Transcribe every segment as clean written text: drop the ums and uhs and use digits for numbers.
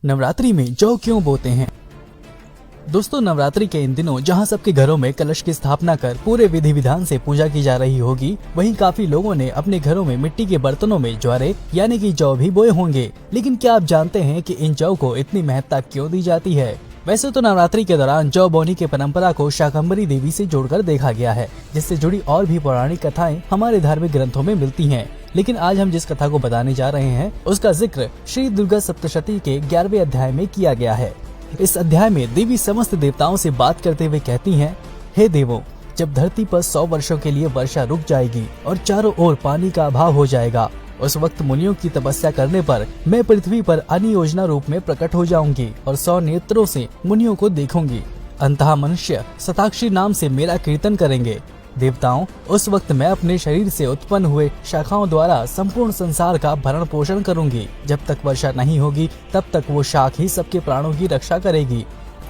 नवरात्रि में जौ क्यों बोते हैं? दोस्तों, नवरात्रि के इन दिनों जहां सबके घरों में कलश की स्थापना कर पूरे विधि विधान से पूजा की जा रही होगी, वहीं काफी लोगों ने अपने घरों में मिट्टी के बर्तनों में ज्वारे यानी कि जौ भी बोए होंगे। लेकिन क्या आप जानते हैं कि इन जौ को इतनी महत्ता क्यों दी जाती है? वैसे तो नवरात्रि के दौरान जौ बोने की परंपरा को शाकंभरी देवी से जोड़कर देखा गया है, जिससे जुड़ी और भी पौराणिक कथाएं हमारे धार्मिक ग्रंथों में मिलती हैं। लेकिन आज हम जिस कथा को बताने जा रहे हैं उसका जिक्र श्री दुर्गा सप्तशती के 11वें अध्याय में किया गया है। इस अध्याय में देवी समस्त देवताओं से बात करते हुए कहती हैं, हे देवों, जब धरती पर 100 वर्षों के लिए वर्षा रुक जाएगी और चारों ओर पानी का अभाव हो जाएगा, उस वक्त मुनियों की तपस्या करने पर मैं पृथ्वी पर अन्य योजना रूप में प्रकट हो जाऊंगी और 100 नेत्रों से मुनियों को देखूंगी। अंतः मनुष्य शताक्षी नाम से मेरा कीर्तन करेंगे। देवताओं, उस वक्त मैं अपने शरीर से उत्पन्न हुए शाखाओं द्वारा संपूर्ण संसार का भरण पोषण करूंगी। जब तक वर्षा नहीं होगी तब तक वो शाख ही सबके प्राणों की रक्षा करेगी।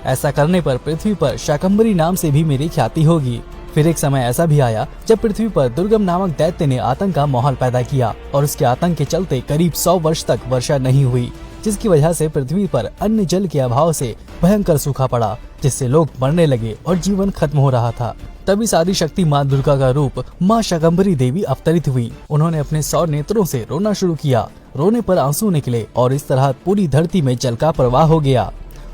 ऐसा करने पर पृथ्वी पर शाकंभरी नाम से भी मेरी ख्याति होगी। फिर एक समय ऐसा भी आया जब पृथ्वी पर दुर्गम नामक दैत्य ने आतंक का माहौल पैदा किया और उसके आतंक के चलते करीब 100 वर्ष तक वर्षा नहीं हुई, जिसकी वजह से पृथ्वी पर अन्न जल के अभाव से भयंकर सूखा पड़ा, जिससे लोग मरने लगे और जीवन खत्म हो रहा था। तभी सारी शक्ति माँ दुर्गा का रूप माँ शाकंभरी देवी अवतरित हुई। उन्होंने अपने 100 नेत्रों से रोना शुरू किया। रोने पर आंसू निकले और इस तरह पूरी धरती में जल का प्रवाह हो गया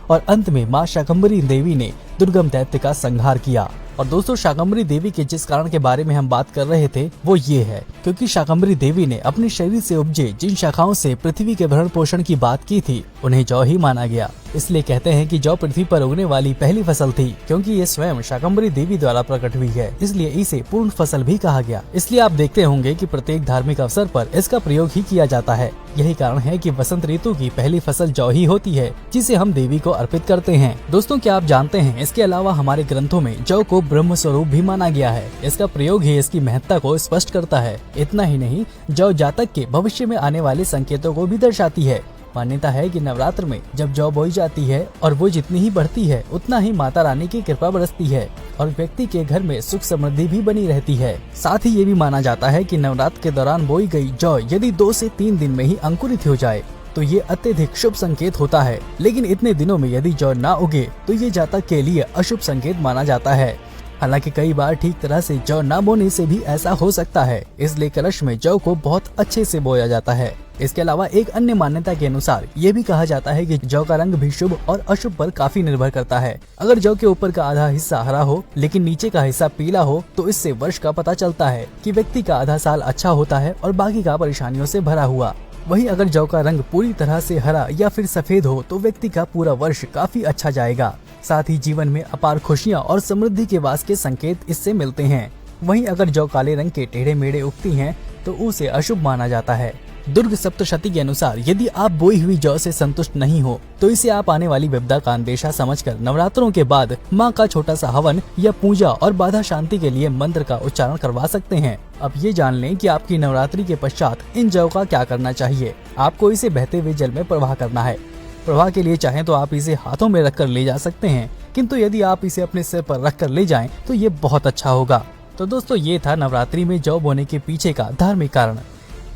और अंत में माँ शाकंभरी देवी ने दुर्गम दैत्य का संहार किया। और दोस्तों, शाकंभरी देवी के जिस कारण के बारे में हम बात कर रहे थे वो ये है क्योंकि शाकंभरी देवी ने अपने शरीर से उपजे जिन शाखाओं से पृथ्वी के भरण पोषण की बात की थी उन्हें जौ ही माना गया। इसलिए कहते हैं कि जौ पृथ्वी पर उगने वाली पहली फसल थी। क्योंकि ये स्वयं शाकंभरी देवी द्वारा प्रकट हुई है, इसलिए इसे पूर्ण फसल भी कहा गया। इसलिए आप देखते होंगे कि प्रत्येक धार्मिक अवसर पर इसका प्रयोग ही किया जाता है। यही कारण है कि वसंत ऋतु की पहली फसल जौ ही होती है, जिसे हम देवी को अर्पित करते हैं। दोस्तों, क्या आप जानते हैं इसके अलावा हमारे ग्रंथों में जौ को ब्रह्म स्वरूप भी माना गया है। इसका प्रयोग ही इसकी महत्ता को स्पष्ट करता है। इतना ही नहीं, जौ जातक के भविष्य में आने वाले संकेतों को भी दर्शाती है। मान्यता है कि नवरात्र में जब जौ बोई जाती है और वो जितनी ही बढ़ती है उतना ही माता रानी की कृपा बरसती है और व्यक्ति के घर में सुख समृद्धि भी बनी रहती है। साथ ही ये भी माना जाता है कि नवरात्र के दौरान बोई गई जौ यदि 2 से 3 दिन में ही अंकुरित हो जाए तो ये अत्यधिक शुभ संकेत होता है। लेकिन इतने दिनों में यदि जौ ना उगे तो ये जातक के लिए अशुभ संकेत माना जाता है। हालांकि कई बार ठीक तरह से जौ न बोने से भी ऐसा हो सकता है, इसलिए कलश में जौ को बहुत अच्छे से बोया जाता है। इसके अलावा एक अन्य मान्यता के अनुसार ये भी कहा जाता है कि जौ का रंग भी शुभ और अशुभ पर काफी निर्भर करता है। अगर जौ के ऊपर का आधा हिस्सा हरा हो लेकिन नीचे का हिस्सा पीला हो तो इससे वर्ष का पता चलता है कि व्यक्ति का आधा साल अच्छा होता है और बाकी का परेशानियों से भरा हुआ। वहीं अगर जौ का रंग पूरी तरह से हरा या फिर सफेद हो तो व्यक्ति का पूरा वर्ष काफी अच्छा जाएगा। साथ ही जीवन में अपार खुशियां और समृद्धि के वास के संकेत इससे मिलते हैं। वहीं अगर जौ काले रंग के टेढ़े मेढ़े उगती हैं तो उसे अशुभ माना जाता है। दुर्ग सप्तशती के अनुसार यदि आप बोई हुई जौ से संतुष्ट नहीं हो तो इसे आप आने वाली विपदा का अंदेशा समझकर नवरात्रों के बाद माँ का छोटा सा हवन या पूजा और बाधा शांति के लिए मंत्र का उच्चारण करवा सकते हैं। अब ये जान लें कि आपकी नवरात्रि के पश्चात इन जौ का क्या करना चाहिए। आपको इसे बहते हुए जल में प्रवाह करना है। प्रवाह के लिए चाहें तो आप इसे हाथों में रखकर ले जा सकते हैं, किंतु यदि आप इसे अपने सिर पर रखकर ले जाएं तो ये बहुत अच्छा होगा। तो दोस्तों, ये था नवरात्रि में जौ बोने के पीछे का धार्मिक कारण।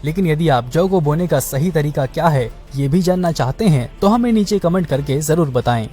लेकिन यदि आप जौ को बोने का सही तरीका क्या है ये भी जानना चाहते हैं तो हमें नीचे कमेंट करके जरूर बताएं।